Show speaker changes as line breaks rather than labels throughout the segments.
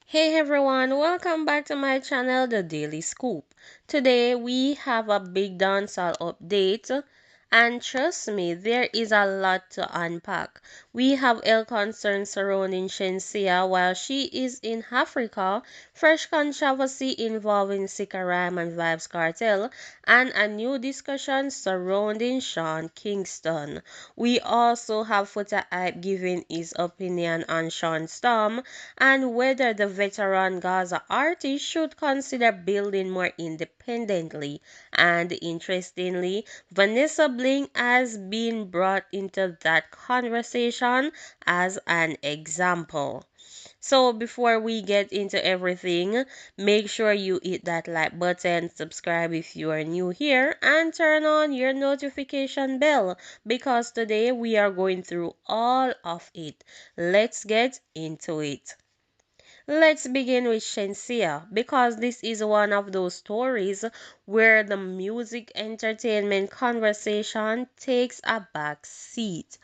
Hey everyone, welcome back to my channel, The Daily Scoop. Today we have a big dancehall update, and trust me, there is a lot to unpack. We have ill concerns surrounding Shenseea while she is in Africa, fresh controversy involving Sika and Vybz Kartel, and a new discussion surrounding Kingston. We also have Foota Hype giving his opinion on Sean Storm and whether the veteran Gaza artist should consider building more independently. And interestingly, Vanessa Bling has been brought into that conversation as an example. So before we get into everything, make sure you hit that like button, subscribe if you are new here, and turn on your notification bell because today we are going through all of it. Let's get into it. Let's begin with Shenseea because this is one of those stories where the music entertainment conversation takes a back seat.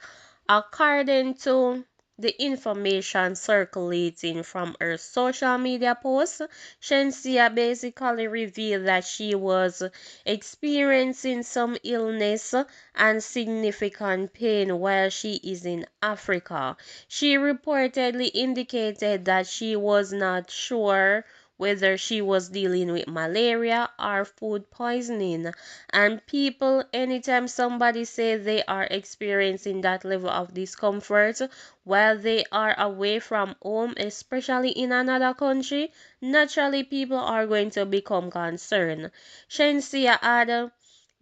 According to the information circulating from her social media posts, Shenseea basically revealed that she was experiencing some illness and significant pain while she is in Africa. She reportedly indicated that she was not sure whether she was dealing with malaria or food poisoning. And people, anytime somebody says they are experiencing that level of discomfort while they are away from home, especially in another country, naturally people are going to become concerned. Shenseea had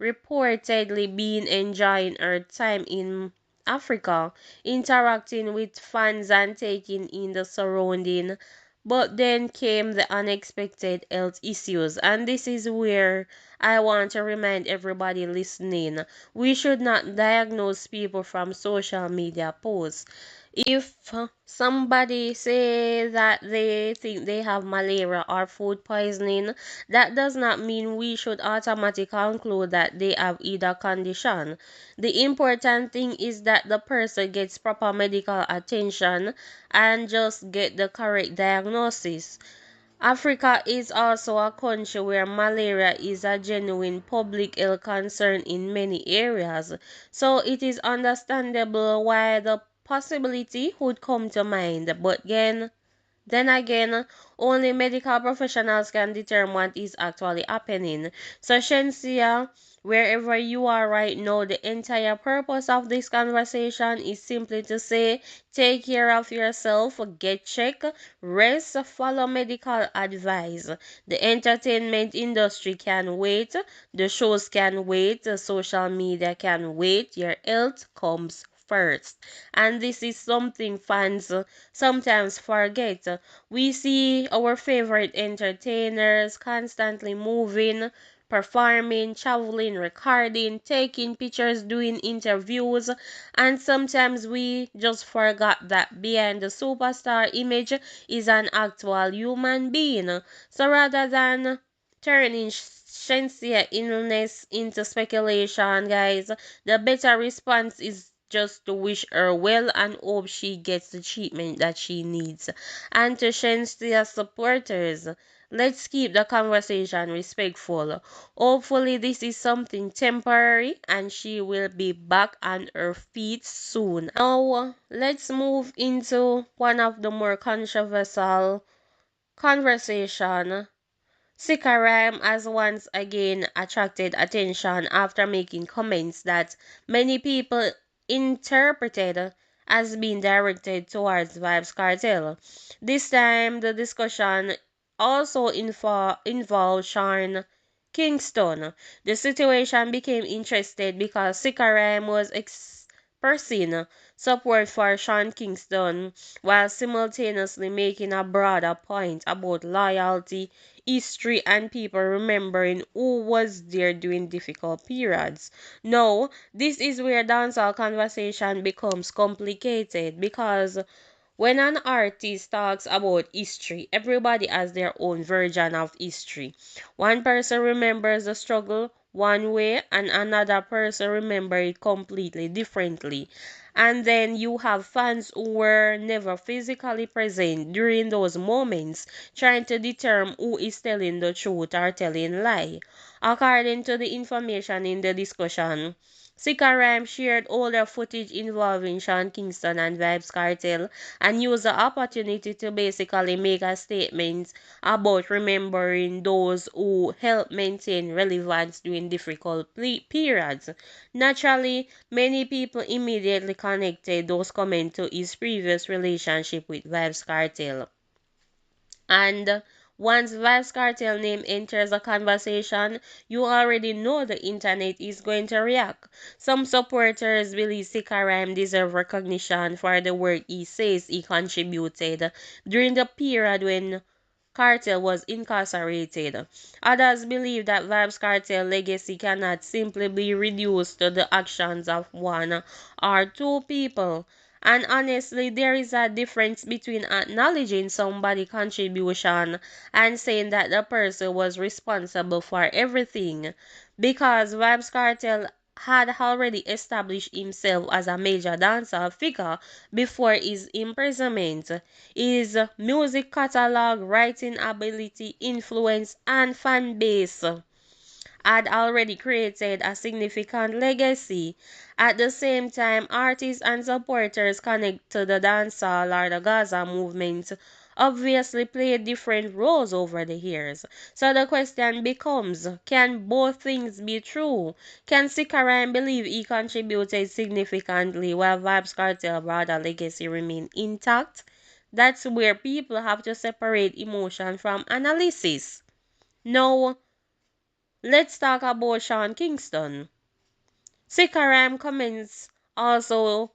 reportedly been enjoying her time in Africa, interacting with fans and taking in the surrounding. But then came the unexpected health issues, and this is where I want to remind everybody listening we should not diagnose people from social media posts. If somebody say that they think they have malaria or food poisoning, that does not mean we should automatically conclude that they have either condition. The important thing is that the person gets proper medical attention and just get the correct diagnosis. Africa is also a country where malaria is a genuine public health concern in many areas, so it is understandable why the possibility would come to mind. But then again, only medical professionals can determine what is actually happening. So, Shenseea, wherever you are right now, the entire purpose of this conversation is simply to say take care of yourself, get checked, rest, follow medical advice. The entertainment industry can wait, the shows can wait, the social media can wait, your health comes first. And this is something fans sometimes forget. We see our favorite entertainers constantly moving, performing, traveling, recording, taking pictures, doing interviews, and sometimes we just forgot that behind the superstar image is an actual human being. So rather than turning Shenseea illness into speculation, guys, the better response is just to wish her well and hope she gets the treatment that she needs. And to Shenseea supporters, let's keep the conversation respectful. Hopefully, this is something temporary and she will be back on her feet soon. Now, let's move into one of the more controversial conversation. Sika has once again attracted attention after making comments that many people interpreted as being directed towards Vybz Kartel. This time, the discussion also involved Sean Kingston. The situation became interesting because Sika was expressing support for Sean Kingston while simultaneously making a broader point about loyalty, history, and people remembering who was there during difficult periods. Now, this is where dancehall conversation becomes complicated because when an artist talks about history, everybody has their own version of history. One person remembers the struggle one way and another person remembers it completely differently. And then you have fans who were never physically present during those moments, trying to determine who is telling the truth or telling lie. According to the information in the discussion, Sika shared older footage involving Sean Kingston and Vybz Kartel and used the opportunity to basically make a statement about remembering those who helped maintain relevance during difficult periods. Naturally, many people immediately connected those comments to his previous relationship with Vybz Kartel. And once Vybz Kartel name enters the conversation, you already know the internet is going to react. Some supporters believe Sika deserves recognition for the work he says he contributed during the period when Kartel was incarcerated. Others believe that Vybz Kartel legacy cannot simply be reduced to the actions of one or two people. And honestly, there is a difference between acknowledging somebody's contribution and saying that the person was responsible for everything. Because Vybz Kartel had already established himself as a major dancer figure before his imprisonment. His music catalog, writing ability, influence, and fan base had already created a significant legacy. At the same time, artists and supporters connected to the dancehall or the Gaza movement obviously played different roles over the years. So the question becomes, can both things be true? Can Sikaran believe he contributed significantly while Vybz Kartel broader legacy remain intact? That's where people have to separate emotion from analysis. Now, let's talk about Sean Kingston. Sikaram comments also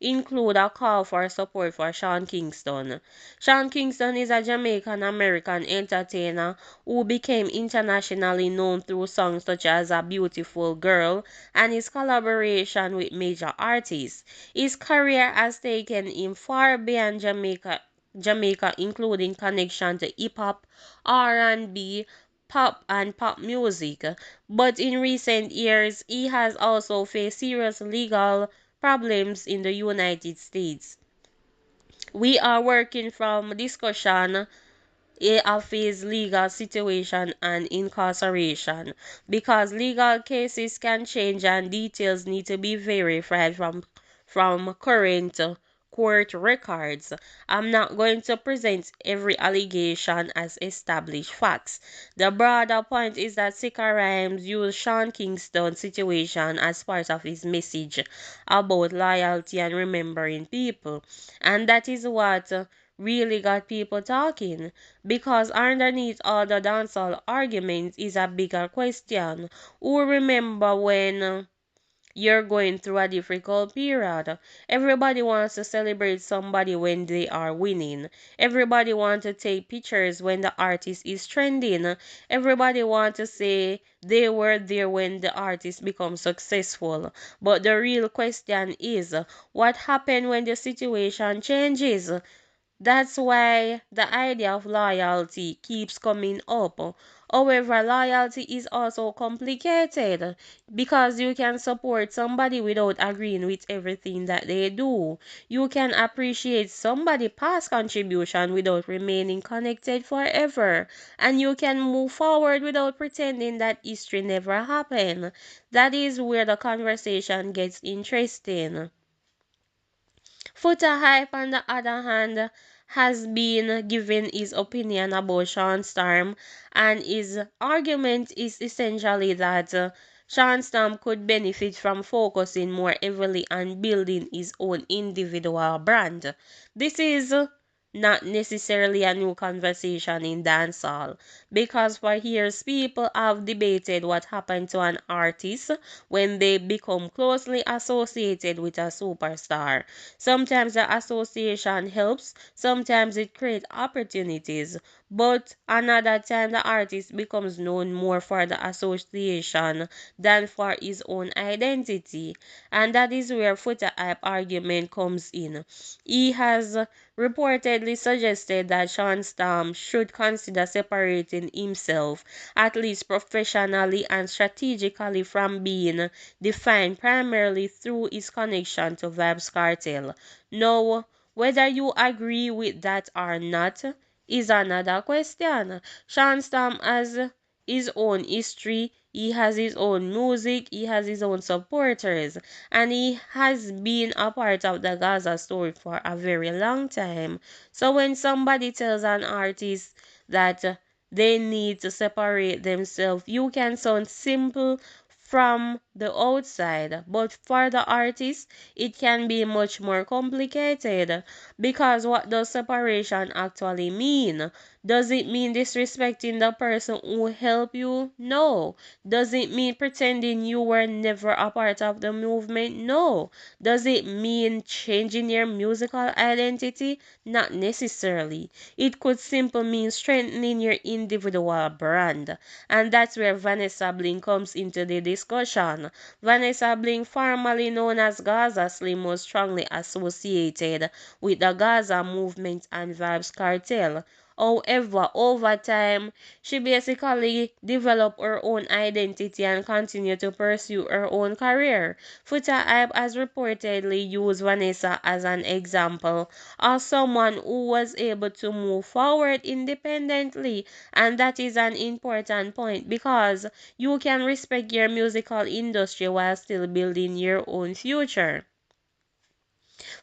include a call for support for Sean Kingston. Sean Kingston is a Jamaican American entertainer who became internationally known through songs such as A Beautiful Girl and his collaboration with major artists. His career has taken him far beyond Jamaica, including connection to hip hop, R&B, pop and pop music. But in recent years, he has also faced serious legal problems in the United States. We are working from discussion of his legal situation and incarceration because legal cases can change and details need to be verified from current court records. I'm not going to present every allegation as established facts. The broader point is that Sika Rhymes used Sean Kingston's situation as part of his message about loyalty and remembering people. And that is what really got people talking. Because underneath all the dancehall arguments is a bigger question. Who remember when you're going through a difficult period? Everybody wants to celebrate somebody when they are winning. Everybody wants to take pictures when the artist is trending. Everybody wants to say they were there when the artist becomes successful. But the real question is, what happened when the situation changes? That's why the idea of loyalty keeps coming up. However, loyalty is also complicated because you can support somebody without agreeing with everything that they do. You can appreciate somebody's past contribution without remaining connected forever. And you can move forward without pretending that history never happened. That is where the conversation gets interesting. Foota Hype, on the other hand, has been given his opinion about Sean Storm, and his argument is essentially that Sean Storm could benefit from focusing more heavily on building his own individual brand. This is not necessarily a new conversation in dancehall because for years people have debated what happened to an artist when they become closely associated with a superstar. Sometimes the association helps, sometimes it creates opportunities, but another time the artist becomes known more for the association than for his own identity. And that is where Foota Hype argument comes in. He has reportedly widely suggested that Shenseea should consider separating himself, at least professionally and strategically, from being defined primarily through his connection to Vybz Kartel. Now, whether you agree with that or not is another question. Shenseea has his own history, he has his own music, he has his own supporters, and he has been a part of the Gaza story for a very long time. So when somebody tells an artist that they need to separate themselves, you can sound simple from the outside, but for the artist, it can be much more complicated. Because what does separation actually mean? Does it mean disrespecting the person who helped you? No. Does it mean pretending you were never a part of the movement? No. Does it mean changing your musical identity? Not necessarily. It could simply mean strengthening your individual brand. And that's where Vanessa Bling comes into the discussion. Vanessa Bling, formerly known as Gaza Slim, was strongly associated with the Gaza movement and Vybz Kartel. However, over time, she basically developed her own identity and continued to pursue her own career. Foota Hype has reportedly used Vanessa as an example of someone who was able to move forward independently, and that is an important point because you can respect your musical industry while still building your own future.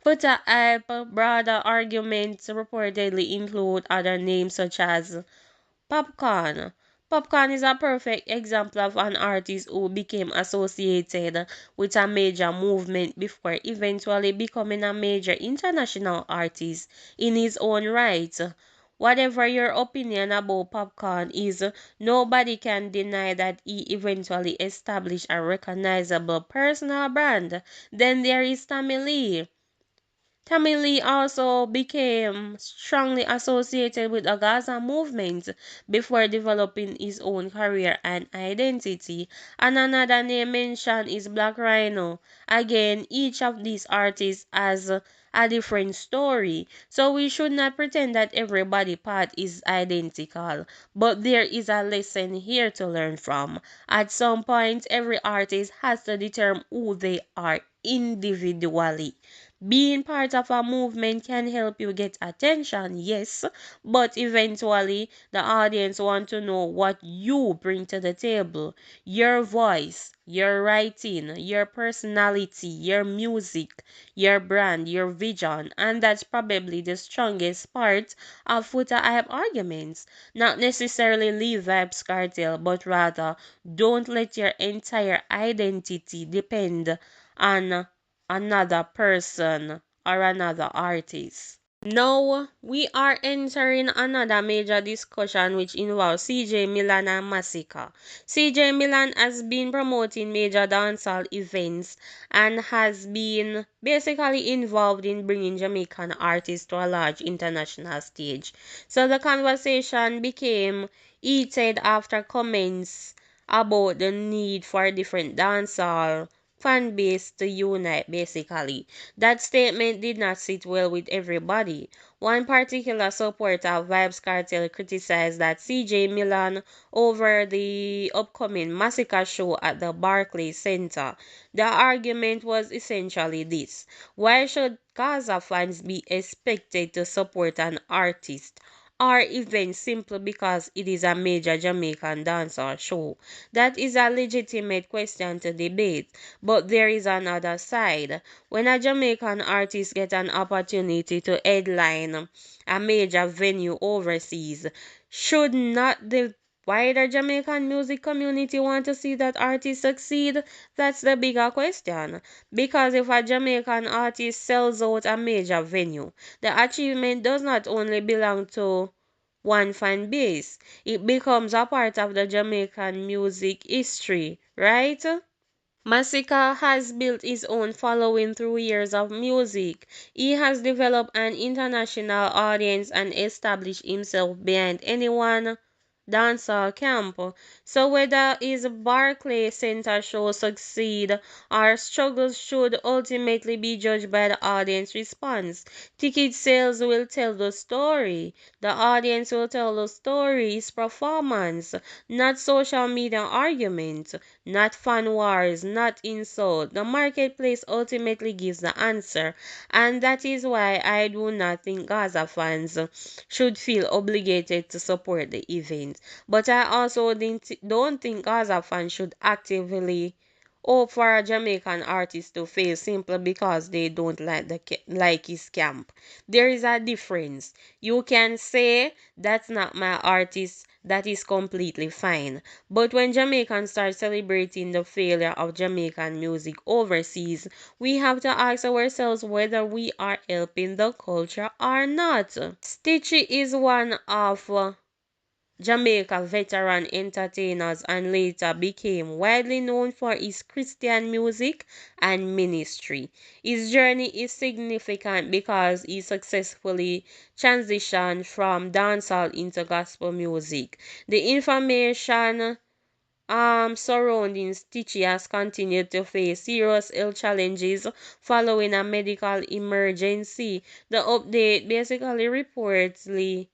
Foota Hype broader arguments reportedly include other names such as Popcorn. Popcorn is a perfect example of an artist who became associated with a major movement before eventually becoming a major international artist in his own right. Whatever your opinion about Popcorn is, nobody can deny that he eventually established a recognizable personal brand. Then there is Tammy Lee. Tommy Lee also became strongly associated with the Gaza movement before developing his own career and identity. And another name mentioned is Black Rhino. Again, each of these artists has a different story, so we should not pretend that everybody path is identical. But there is a lesson here to learn from. At some point, every artist has to determine who they are individually. Being part of a movement can help you get attention, yes, but eventually the audience want to know what you bring to the table. Your voice, your writing, your personality, your music, your brand, your vision, and that's probably the strongest part of Foota Hype arguments. Not necessarily leave Vybz Kartel, but rather don't let your entire identity depend on another person or another artist. Now we are entering another major discussion which involves CJ Milan and Massacre. CJ Milan has been promoting major dancehall events and has been basically involved in bringing Jamaican artists to a large international stage. So the conversation became heated after comments about the need for different dancehall fan base to unite basically. That statement did not sit well with everybody. One particular supporter of Vybz Kartel criticized that CJ Milan over the upcoming Massacre show at the Barclays Center. The argument was essentially this: why should Gaza fans be expected to support an artist or event simply because it is a major Jamaican dancehall show? That is a legitimate question to debate, but there is another side. When a Jamaican artist gets an opportunity to headline a major venue overseas, should not the wider Jamaican music community want to see that artist succeed? That's the bigger question. Because if a Jamaican artist sells out a major venue, the achievement does not only belong to one fan base, it becomes a part of the Jamaican music history, right? Masika has built his own following through years of music. He has developed an international audience and established himself behind anyone dancehall camp. So whether his Barclay Center show succeed or struggles should ultimately be judged by the audience response. Ticket sales will tell the story. The audience will tell the story. It's performance, not social media arguments, not fan wars, not insult. The marketplace ultimately gives the answer, and that is why I do not think Gaza fans should feel obligated to support the event. But I also don't think Gaza fans should actively hope for a Jamaican artist to fail simply because they don't like his camp. There is a difference. You can say that's not my artist, that is completely fine. But when Jamaicans start celebrating the failure of Jamaican music overseas, we have to ask ourselves whether we are helping the culture or not. Stitchie is one of Jamaica veteran entertainers and later became widely known for his Christian music and ministry. His journey is significant because he successfully transitioned from dancehall into gospel music. The information surrounding Stitchie has continued to face serious health challenges following a medical emergency. The update basically reportedly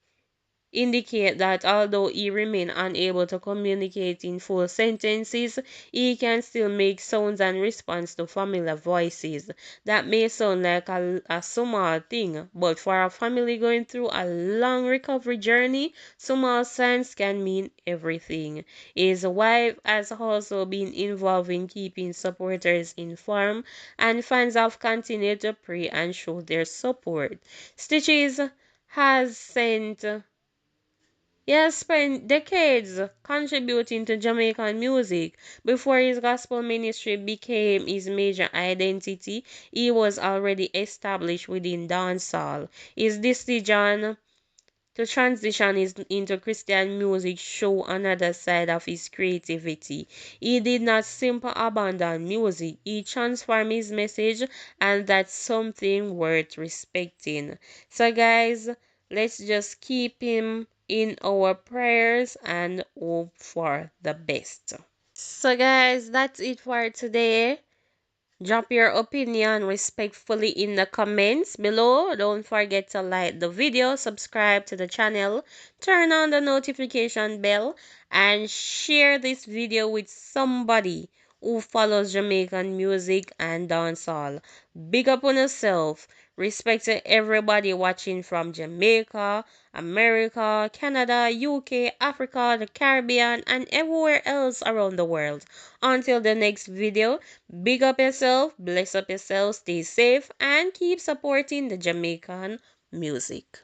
indicate that although he remains unable to communicate in full sentences, he can still make sounds and respond to familiar voices. That may sound like a small thing, but for a family going through a long recovery journey, small signs can mean everything. His wife has also been involved in keeping supporters informed, and fans have continued to pray and show their support. Stitches has sent he has spent decades contributing to Jamaican music. Before his gospel ministry became his major identity, he was already established within dancehall. His decision to into Christian music show another side of his creativity. He did not simply abandon music, he transformed his message, and that's something worth respecting. So guys, let's just keep him in our prayers and hope for the best. So guys, that's it for today. Drop your opinion respectfully in the comments below. Don't forget to like the video, subscribe to the channel, turn on the notification bell, and share this video with somebody who follows Jamaican music and dancehall. Big up on yourself. Respect to everybody watching from Jamaica, America, Canada, UK, Africa, the Caribbean, and everywhere else around the world. Until the next video, big up yourself, bless up yourself, stay safe, and keep supporting the Jamaican music.